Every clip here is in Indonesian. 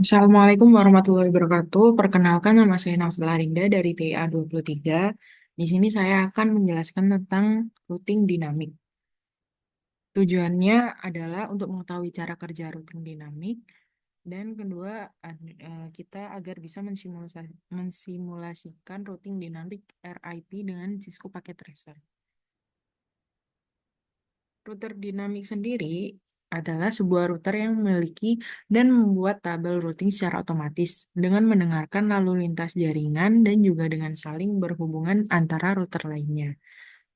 Assalamualaikum warahmatullahi wabarakatuh. Perkenalkan, nama saya Nafila Rinda dari TA 23. Di sini saya akan menjelaskan tentang routing dinamik. Tujuannya adalah untuk mengetahui cara kerja routing dinamik, dan kedua, kita agar bisa mensimulasikan routing dinamik RIP dengan Cisco Packet Tracer. Router dinamik sendiri adalah sebuah router yang memiliki dan membuat tabel routing secara otomatis dengan mendengarkan lalu lintas jaringan dan juga dengan saling berhubungan antara router lainnya.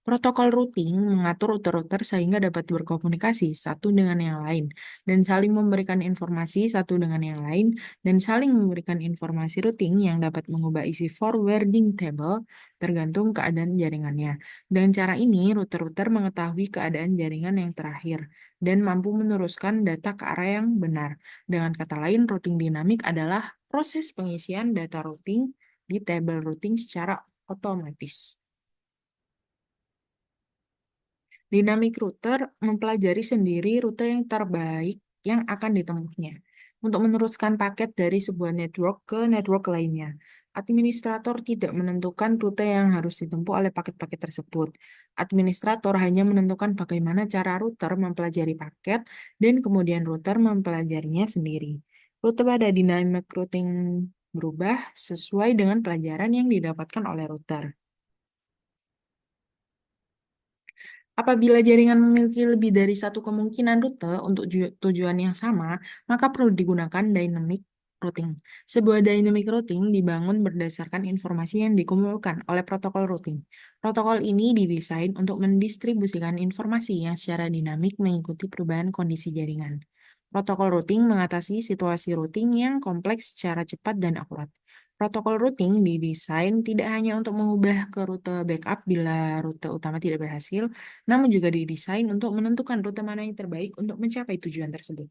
Protokol routing mengatur router-router sehingga dapat berkomunikasi satu dengan yang lain dan saling memberikan informasi satu dengan yang lain dan saling memberikan informasi routing yang dapat mengubah isi forwarding table tergantung keadaan jaringannya. Dengan cara ini, router-router mengetahui keadaan jaringan yang terakhir dan mampu meneruskan data ke arah yang benar. Dengan kata lain, routing dinamik adalah proses pengisian data routing di tabel routing secara otomatis. Dynamic router mempelajari sendiri rute yang terbaik yang akan ditempuhnya untuk meneruskan paket dari sebuah network ke network lainnya. Administrator tidak menentukan rute yang harus ditempuh oleh paket-paket tersebut. Administrator hanya menentukan bagaimana cara router mempelajari paket dan kemudian router mempelajarinya sendiri. Rute pada dynamic routing berubah sesuai dengan pelajaran yang didapatkan oleh router. Apabila jaringan memiliki lebih dari satu kemungkinan rute untuk tujuan yang sama, maka perlu digunakan dynamic routing. Sebuah dynamic routing dibangun berdasarkan informasi yang dikumpulkan oleh protokol routing. Protokol ini didesain untuk mendistribusikan informasi yang secara dinamik mengikuti perubahan kondisi jaringan. Protokol routing mengatasi situasi routing yang kompleks secara cepat dan akurat. Protokol routing didesain tidak hanya untuk mengubah ke rute backup bila rute utama tidak berhasil, namun juga didesain untuk menentukan rute mana yang terbaik untuk mencapai tujuan tersebut.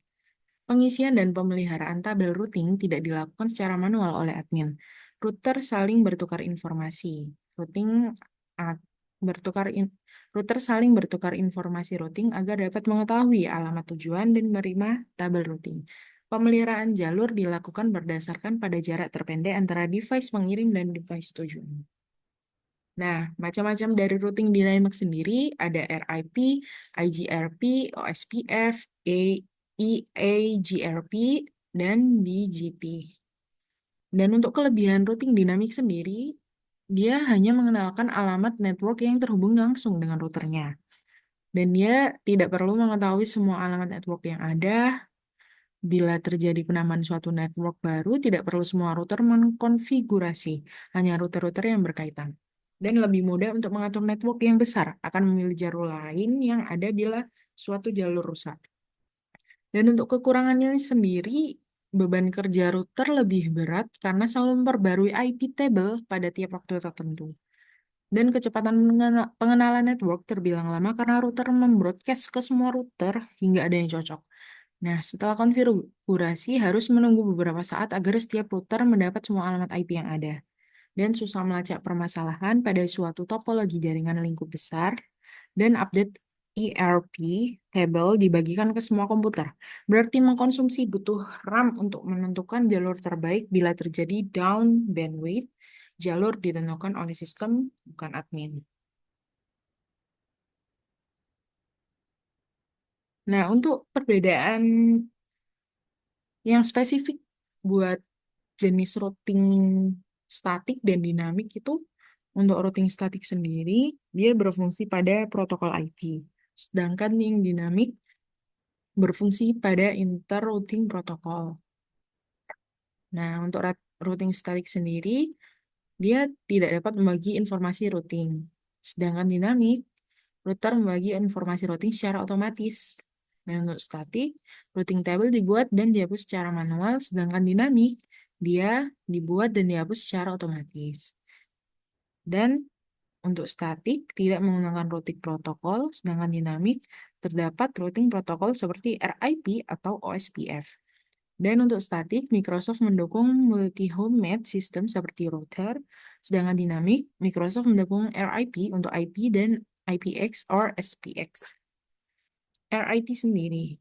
Pengisian dan pemeliharaan tabel routing tidak dilakukan secara manual oleh admin. Router saling bertukar informasi. Routing a- bertukar in- Router saling bertukar informasi routing agar dapat mengetahui alamat tujuan dan menerima tabel routing. Pemeliharaan jalur dilakukan berdasarkan pada jarak terpendek antara device pengirim dan device tujuan. Nah, macam-macam dari routing dynamic sendiri ada RIP, IGRP, OSPF, EAGRP, dan BGP. Dan untuk kelebihan routing dinamik sendiri, dia hanya mengenalkan alamat network yang terhubung langsung dengan routernya. Dan dia tidak perlu mengetahui semua alamat network yang ada. Bila terjadi penambahan suatu network baru, tidak perlu semua router mengkonfigurasi, hanya router-router yang berkaitan. Dan lebih mudah untuk mengatur network yang besar, akan memilih jalur lain yang ada bila suatu jalur rusak. Dan untuk kekurangannya sendiri, beban kerja router lebih berat karena selalu memperbarui IP table pada tiap waktu tertentu. Dan kecepatan pengenalan network terbilang lama karena router membroadcast ke semua router hingga ada yang cocok. Nah, setelah konfigurasi harus menunggu beberapa saat agar setiap router mendapat semua alamat IP yang ada. Dan susah melacak permasalahan pada suatu topologi jaringan lingkup besar, dan update ERP table dibagikan ke semua komputer. Berarti mengkonsumsi butuh RAM untuk menentukan jalur terbaik bila terjadi down bandwidth. Jalur ditentukan oleh sistem, bukan admin. Nah, untuk perbedaan yang spesifik buat jenis routing statik dan dinamik itu, untuk routing statik sendiri, dia berfungsi pada protokol IP. Sedangkan yang dinamik berfungsi pada interrouting protokol. Nah, untuk routing statik sendiri, dia tidak dapat membagi informasi routing. Sedangkan dinamik, router membagi informasi routing secara otomatis. Dan untuk statik, routing table dibuat dan dihapus secara manual, sedangkan dinamik, dia dibuat dan dihapus secara otomatis. Dan untuk statik, tidak menggunakan routing protokol, sedangkan dinamik, terdapat routing protokol seperti RIP atau OSPF. Dan untuk statik, Microsoft mendukung multi-home match system seperti router, sedangkan dinamik, Microsoft mendukung RIP untuk IP dan IPX or SPX. RIP sendiri.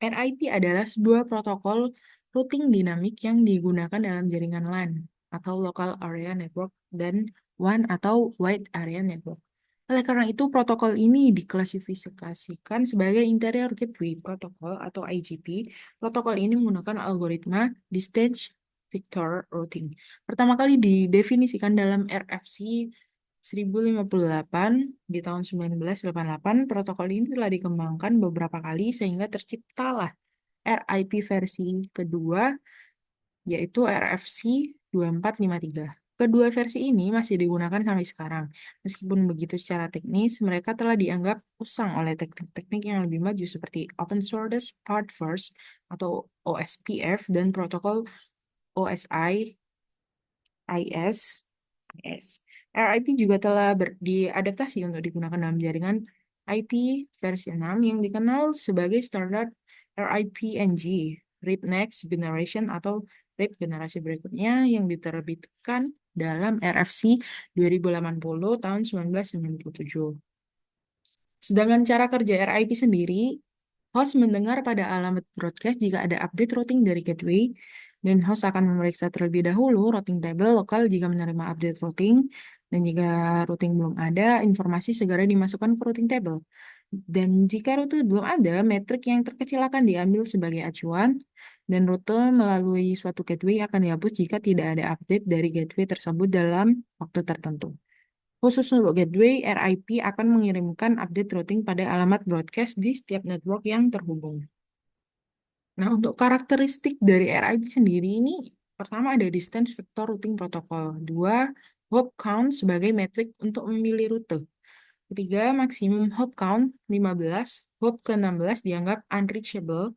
RIP adalah sebuah protokol routing dinamik yang digunakan dalam jaringan LAN atau Local Area Network dan WAN atau Wide Area Network. Oleh karena itu, protokol ini diklasifikasikan sebagai Interior Gateway Protocol atau IGP. Protokol ini menggunakan algoritma Distance Vector Routing. Pertama kali didefinisikan dalam RFC 1058 di tahun 1988. Protokol ini telah dikembangkan beberapa kali sehingga terciptalah RIP versi kedua, yaitu RFC 2453. Kedua versi ini masih digunakan sampai sekarang. Meskipun begitu, secara teknis, mereka telah dianggap usang oleh teknik-teknik yang lebih maju seperti Open Source Part First atau OSPF dan protokol OSI, IS, IS. RIP juga telah diadaptasi untuk digunakan dalam jaringan IP versi 6 yang dikenal sebagai standar RIP-NG, RIP Next Generation atau RIP generasi berikutnya yang diterbitkan dalam RFC 2080 tahun 1997. Sedangkan cara kerja RIP sendiri, host mendengar pada alamat broadcast jika ada update routing dari gateway, dan host akan memeriksa terlebih dahulu routing table lokal jika menerima update routing, dan jika routing belum ada, informasi segera dimasukkan ke routing table. Dan jika rute belum ada, metrik yang terkecil akan diambil sebagai acuan, dan rute melalui suatu gateway akan dihapus jika tidak ada update dari gateway tersebut dalam waktu tertentu. Khusus untuk gateway, RIP akan mengirimkan update routing pada alamat broadcast di setiap network yang terhubung. Nah, untuk karakteristik dari RIP sendiri ini, pertama ada distance vector routing protocol. Dua, hop count sebagai metrik untuk memilih rute. Ketiga, maksimum hop count 15, hop ke-16 dianggap unreachable.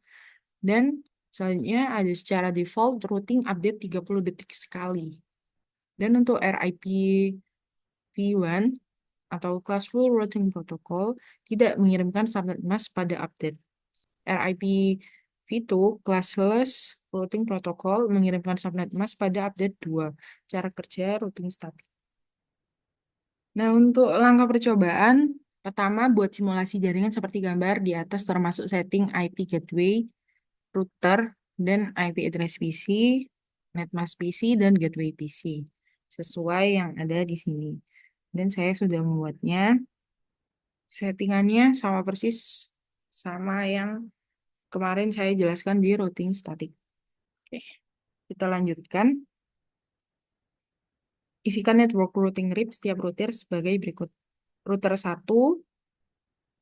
Dan selanjutnya ada secara default routing update 30 detik sekali. Dan untuk RIP V1 atau Classful Routing Protocol tidak mengirimkan subnet mask pada update. RIP V2 Classless Routing Protocol mengirimkan subnet mask pada update 2. Cara kerja routing static. Nah, untuk langkah percobaan, pertama buat simulasi jaringan seperti gambar di atas termasuk setting IP gateway, router, dan IP address PC, netmask PC, dan gateway PC. Sesuai yang ada di sini. Dan saya sudah membuatnya. Settingannya sama persis sama yang kemarin saya jelaskan di routing static. Oke, kita lanjutkan. Isikan network routing RIP setiap router sebagai berikut. Router 1.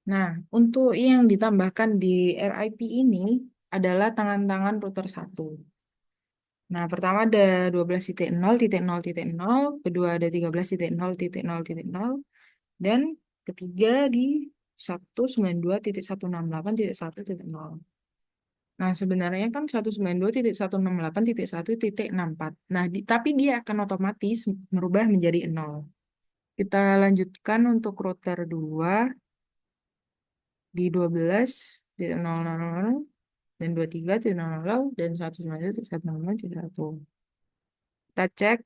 Nah, untuk yang ditambahkan di RIP ini adalah tangan-tangan router 1. Nah, pertama ada 12.0.0.0, kedua ada 13.0.0.0, dan ketiga di 192.168.1.0. Nah, sebenarnya kan 192.168.1.64. Nah, tapi dia akan otomatis merubah menjadi 0. Kita lanjutkan untuk router 2 di 12.000 dan 23.000 dan 192.168.1. Kita cek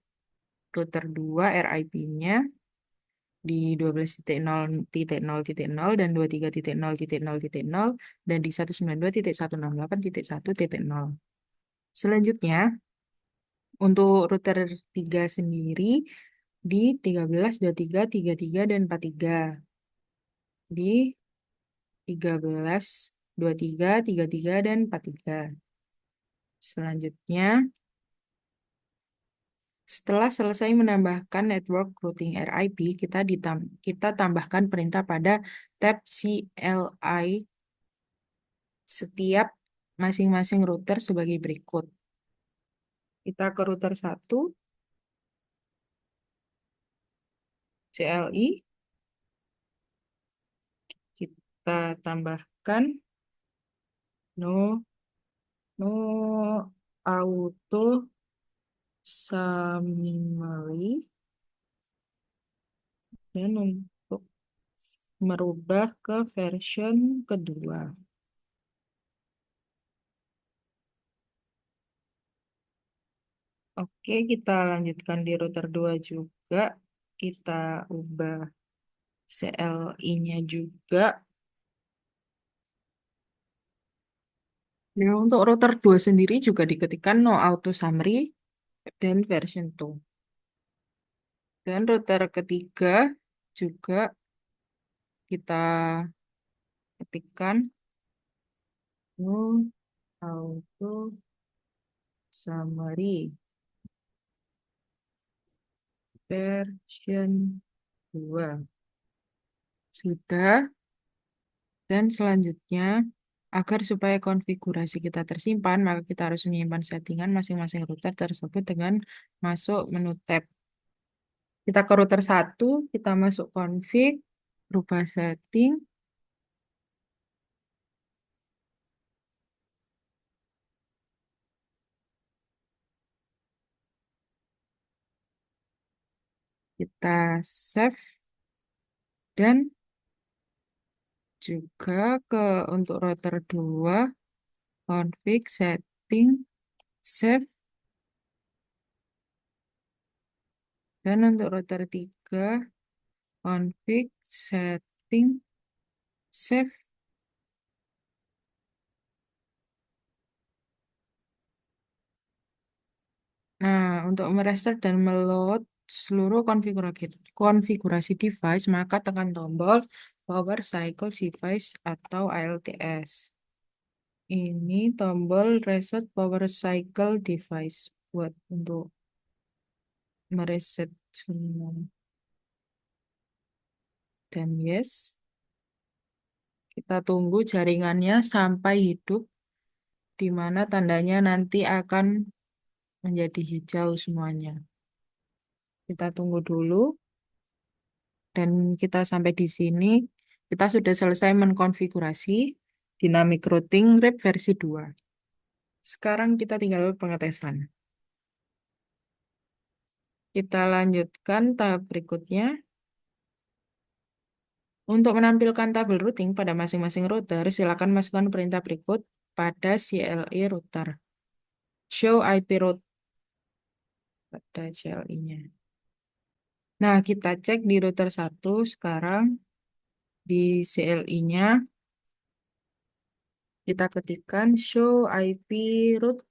router 2 RIP-nya di 12.0.0.0 dan 23.0.0.0 dan di 192.168.1.0. Selanjutnya, untuk router 3 sendiri di 13.23, 33, dan 43. Di 13.23, 33, dan 43. Selanjutnya, setelah selesai menambahkan network routing RIP, kita tambahkan perintah pada tab CLI setiap masing-masing router sebagai berikut. Kita ke router 1, CLI, kita tambahkan no auto summary, dan untuk merubah ke version kedua. Oke, kita lanjutkan di router 2 juga. Kita ubah CLI-nya juga. Ya, untuk router 2 sendiri juga diketikkan no auto summary dan version 2. Dan router ketiga juga kita ketikkan no auto summary version 2. Sudah. Dan selanjutnya, agar supaya konfigurasi kita tersimpan, maka kita harus menyimpan settingan masing-masing router tersebut dengan masuk menu tab. Kita ke router 1, kita masuk config, rubah setting, kita save, dan juga untuk router 2, config, setting, save, dan untuk router 3, config, setting, save. Nah, untuk merestart dan meload seluruh konfigurasi device, maka tekan tombol Power Cycle Device atau ALTS. Ini tombol Reset Power Cycle Device buat untuk mereset semua. Dan yes, kita tunggu jaringannya sampai hidup, di mana tandanya nanti akan menjadi hijau semuanya. Kita tunggu dulu. Dan kita sampai di sini, kita sudah selesai mengkonfigurasi Dynamic Routing RIP versi 2. Sekarang kita tinggal pengetesan. Kita lanjutkan tahap berikutnya. Untuk menampilkan tabel routing pada masing-masing router, silakan masukkan perintah berikut pada CLI router. Show IP route pada CLI-nya. Nah, kita cek di router 1 sekarang di CLI-nya. Kita ketikkan show IP route.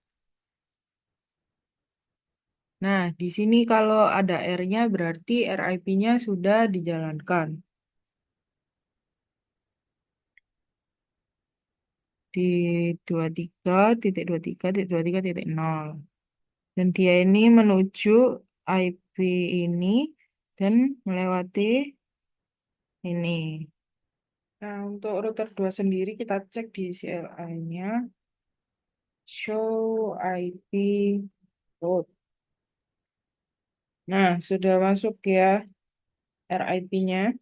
Nah, di sini kalau ada R-nya berarti RIP-nya sudah dijalankan. Di 23.23.23.0. Dan dia ini menuju IP ini dan melewati ini. Nah, untuk router 2 sendiri kita cek di CLI-nya. Show IP route. Nah, sudah masuk ya RIP-nya.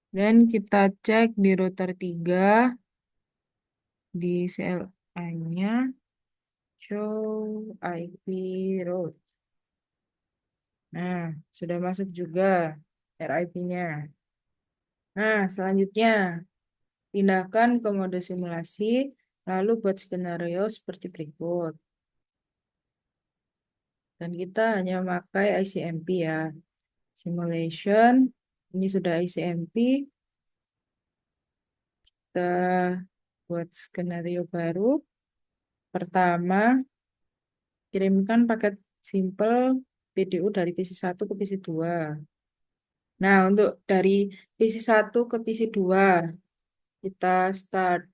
Dan kita cek di router 3 di CLI-nya. Show IP route. Nah, sudah masuk juga RIP-nya. Nah, selanjutnya pindahkan ke mode simulasi, lalu buat skenario seperti berikut. Dan kita hanya pakai ICMP ya. Simulation, ini sudah ICMP. Kita buat skenario baru. Pertama, kirimkan paket simple PDU dari PC1 ke PC2. Nah, untuk dari PC1 ke PC2, kita start.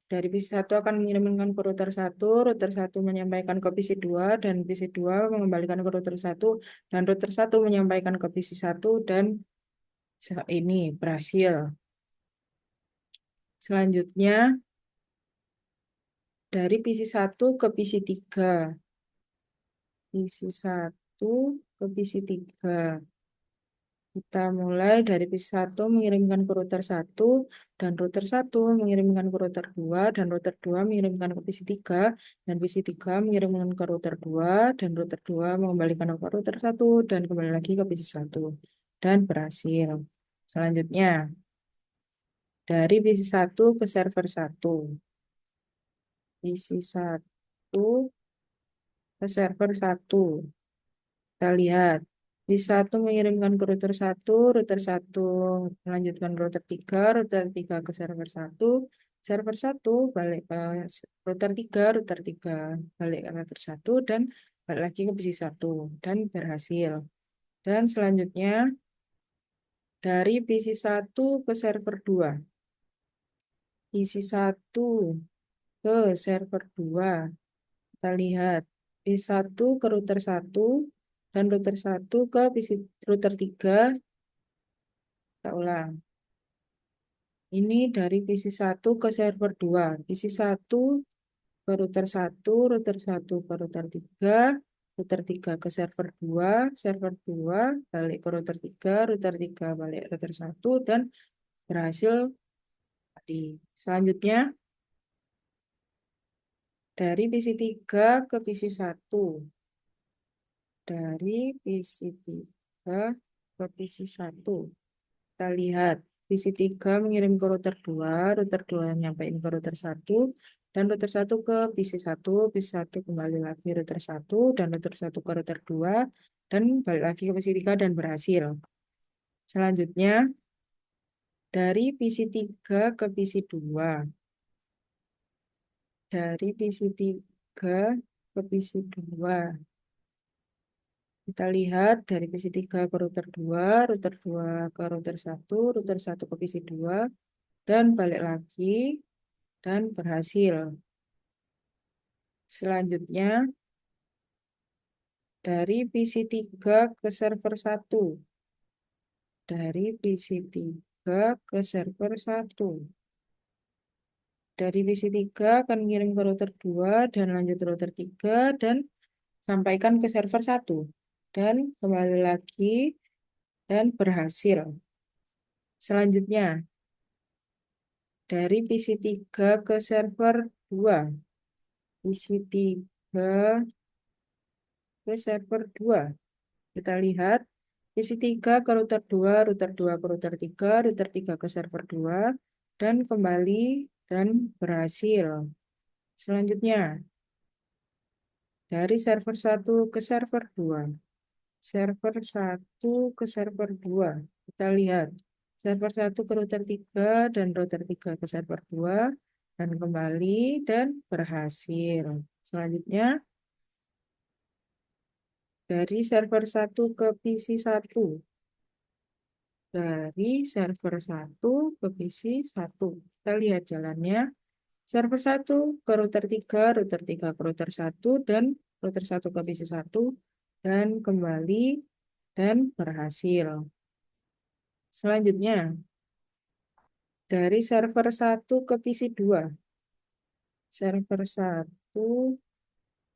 Dari PC1 akan mengirimkan ke router 1 menyampaikan ke PC2, dan PC2 mengembalikan ke router 1, dan router 1 menyampaikan ke PC1, dan ini berhasil. Selanjutnya, dari PC1 ke PC3. PC1 ke PC3. Kita mulai dari PC1 mengirimkan ke router 1, dan router 1 mengirimkan ke router 2, dan router 2 mengirimkan ke PC3, dan PC3 mengirimkan ke router 2, dan router 2 mengembalikan ke router 1, dan kembali lagi ke PC1. Dan berhasil. Selanjutnya, dari PC1 ke server 1. PC1 ke server 1. Kita lihat. PC1 mengirimkan ke router 1 melanjutkan router 3 ke server 1, server 1 balik ke router 3 balik ke router 1 dan balik lagi ke PC 1 dan berhasil. Dan selanjutnya dari PC 1 ke server 2. PC 1 ke server 2. Kita lihat PC 1 ke router 1 dan router 1 ke PC router 3. Kita ulang. Ini dari PC 1 ke server 2. PC 1 ke router 1 ke router 3 ke server 2 balik ke router 3 balik router 1 dan berhasil tadi. Selanjutnya dari PC 3 ke PC 1. Dari PC 3 ke PC 1. Kita lihat PC 3 mengirim ke router 2 nyampein ke router 1 dan router 1 ke PC 1 kembali lagi router 1 dan router 1 ke router 2 dan balik lagi ke PC 3 dan berhasil. Selanjutnya dari PC 3 ke PC 2. Dari PC 3 ke PC 2. Kita lihat dari PC 3 ke router 2 ke router 1 ke PC 2 dan balik lagi dan berhasil. Selanjutnya dari PC 3 ke server 1. Dari PC 3 ke server 1. Dari PC 3 akan mengirim ke router 2 dan lanjut router 3 dan sampaikan ke server 1. Dan kembali lagi dan berhasil. Selanjutnya dari PC 3 ke server 2. PC 3 ke server 2. Kita lihat PC 3 ke router 2 ke router 3 ke server 2, dan kembali dan berhasil. Selanjutnya, dari server 1 ke server 2. Server 1 ke server 2. Kita lihat server 1 ke router 3 dan router 3 ke server 2, dan kembali dan berhasil. Selanjutnya, dari server 1 ke PC 1. Dari server 1 ke PC 1. Kita lihat jalannya. Server 1 ke router 3 ke router 1, dan router 1 ke PC 1, dan kembali, dan berhasil. Selanjutnya, dari server 1 ke PC 2. Server 1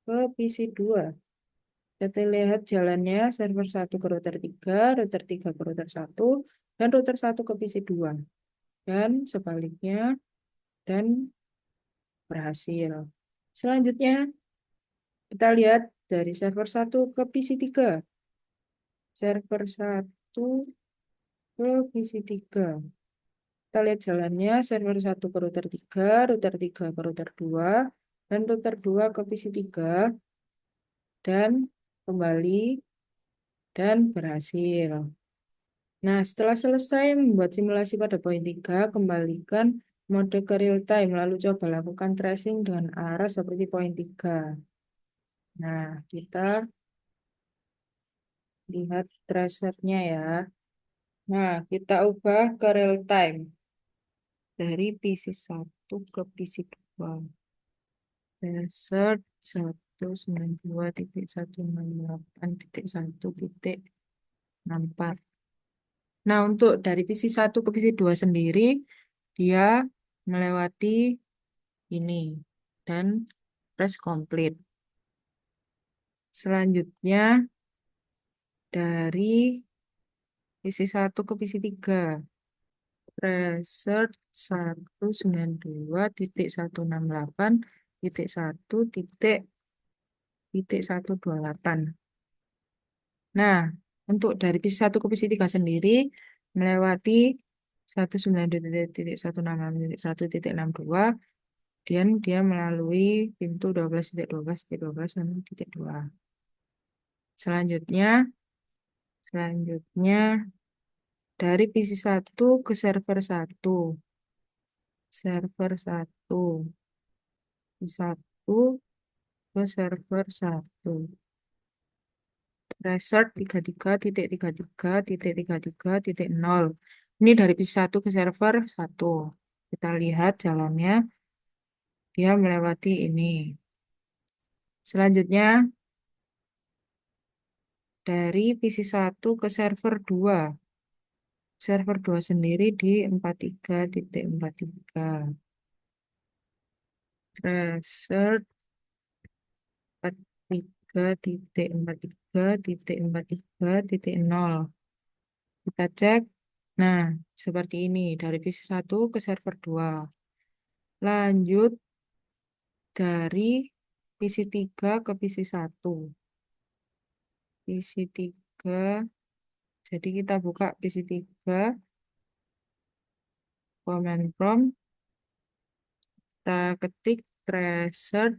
ke PC 2. Kita lihat jalannya server 1 ke router 3 ke router 1, dan router 1 ke PC 2. Dan sebaliknya, dan berhasil. Selanjutnya, kita lihat dari server 1 ke PC 3. Server 1 ke PC 3. Kita lihat jalannya server 1 ke router 3 ke router 2, dan router 2 ke PC 3, dan kembali, dan berhasil. Nah, setelah selesai membuat simulasi pada poin 3, kembalikan mode ke real time, lalu coba lakukan tracing dengan arah seperti poin 3. Nah, kita lihat tracernya ya. Nah, kita ubah ke real time. Dari PC 1 ke PC 2. Tracer 192.168.1.64. Nah, untuk dari PC 1 ke PC 2 sendiri, dia melewati ini dan press complete. Selanjutnya, dari PC 1 ke PC 3. Tracer 192.168.1.128. Nah, untuk dari PC 1 ke PC 3 sendiri melewati 192.168.1.62, dan dia melalui pintu 12.12.12.2. Selanjutnya dari PC 1 ke server 1. server satu, satu ke server satu. Resort 33.33.33.0. Ini dari PC satu ke server satu. Kita lihat jalannya, dia melewati ini. Selanjutnya, dari PC satu ke server 2. Server 2 sendiri di 43.43. Resort 43.43.43.0. Kita cek. Nah, seperti ini. Dari PC satu ke server 2. Lanjut dari PC 3 ke PC satu. PC 3. Jadi kita buka PC 3. Command prompt. Kita ketik tracer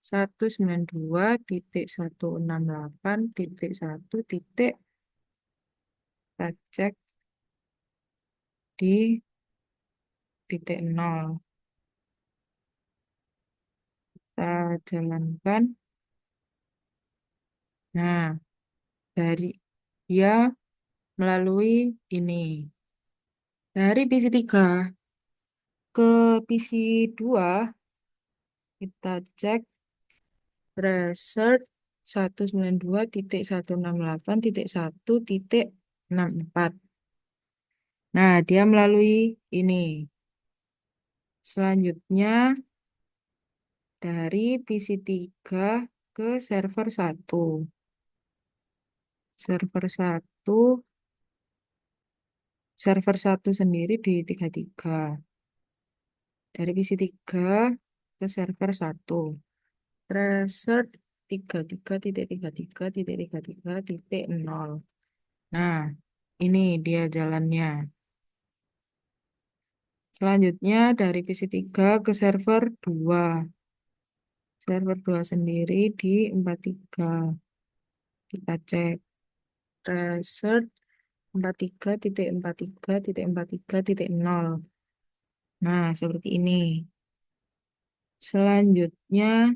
192.168. Kita cek di titik 0. Kita jalankan. Nah, dari dia melalui ini. Dari PC 3 ke PC 2, kita cek tracer 192.168.1.64. Nah, dia melalui ini. Selanjutnya, dari PC 3 ke server satu. Server 1 sendiri di 33. Dari PC 3 ke server satu. Tracer 33.33.33.0. Nah, ini dia jalannya. Selanjutnya dari PC 3 ke server 2. Server 2 sendiri di 43. Kita cek. Tracer 43.43.43.0. Nah, seperti ini. Selanjutnya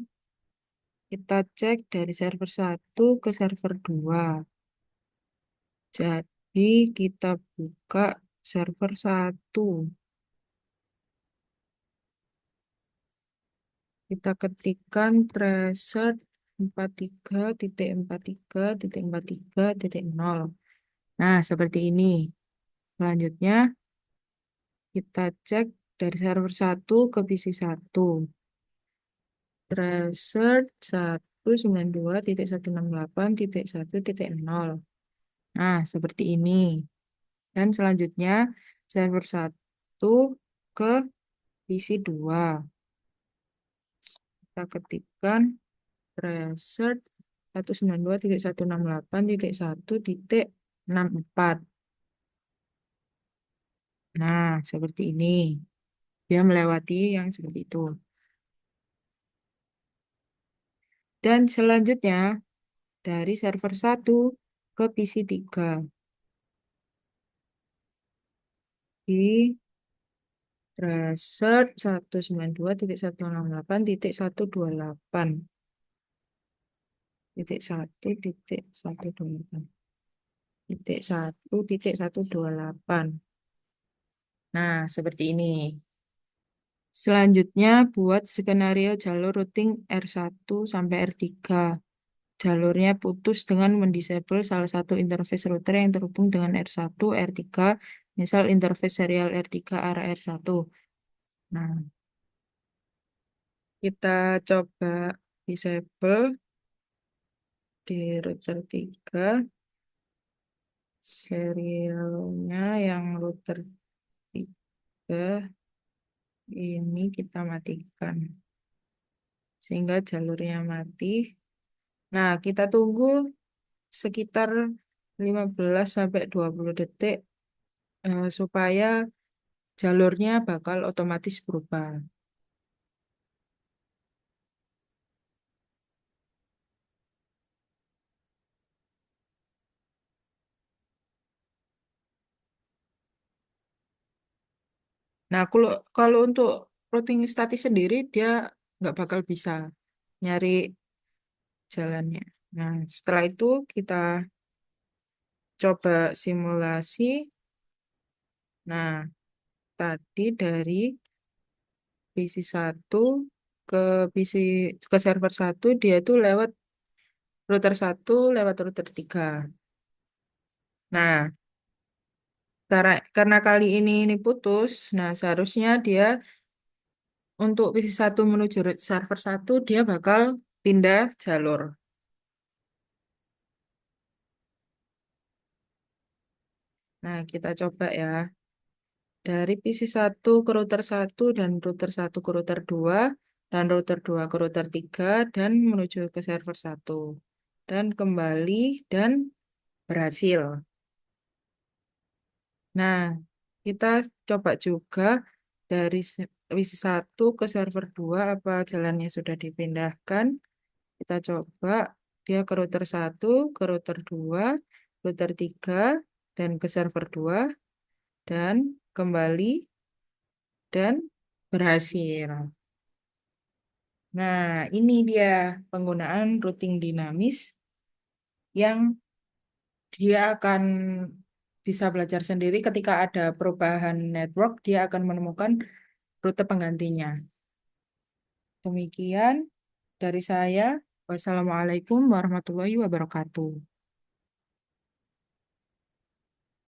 kita cek dari server 1 ke server 2. Jadi kita buka server 1. Kita ketikkan tracer 43.43.43.0. Nah, seperti ini. Selanjutnya kita cek dari server 1 ke PC 1. Tracer 192.168.1.0. Nah, seperti ini. Dan selanjutnya server 1 ke PC 2. Kita ketikkan tracer 192.168.1.64. Nah, seperti ini. Dia melewati yang seperti itu. Dan selanjutnya dari server 1 ke PC 3. Di tracer 192.168.128. Titik 1.128. Titik 1.128. Nah, seperti ini. Selanjutnya buat skenario jalur routing R1 sampai R3. Jalurnya putus dengan mendisable salah satu interface router yang terhubung dengan R1, R3, misal interface serial R3 arah R1. Nah, kita coba disable di router 3. Serialnya yang router 3 ini kita matikan. Sehingga jalurnya mati. Nah, kita tunggu sekitar 15 sampai 20 detik supaya jalurnya bakal otomatis berubah. Nah, kalau untuk routing statis sendiri, dia nggak bakal bisa nyari jalannya. Nah, setelah itu kita coba simulasi. Nah, tadi dari PC satu ke PC ke server satu dia itu lewat router satu lewat router tiga. Nah, karena kali ini putus, nah seharusnya dia untuk PC satu menuju server satu dia bakal pindah jalur. Nah, kita coba ya. Dari PC satu ke router satu dan router satu ke router 2 dan router 2 ke router 3 dan menuju ke server satu dan kembali dan berhasil. Nah, kita coba juga dari PC satu ke server 2 apa jalannya sudah dipindahkan. Kita coba dia ke router satu ke router 2 router 3 dan ke server 2 dan kembali dan berhasil. Nah, ini dia penggunaan routing dinamis yang dia akan bisa belajar sendiri ketika ada perubahan network, dia akan menemukan rute penggantinya. Demikian dari saya. Wassalamualaikum warahmatullahi wabarakatuh.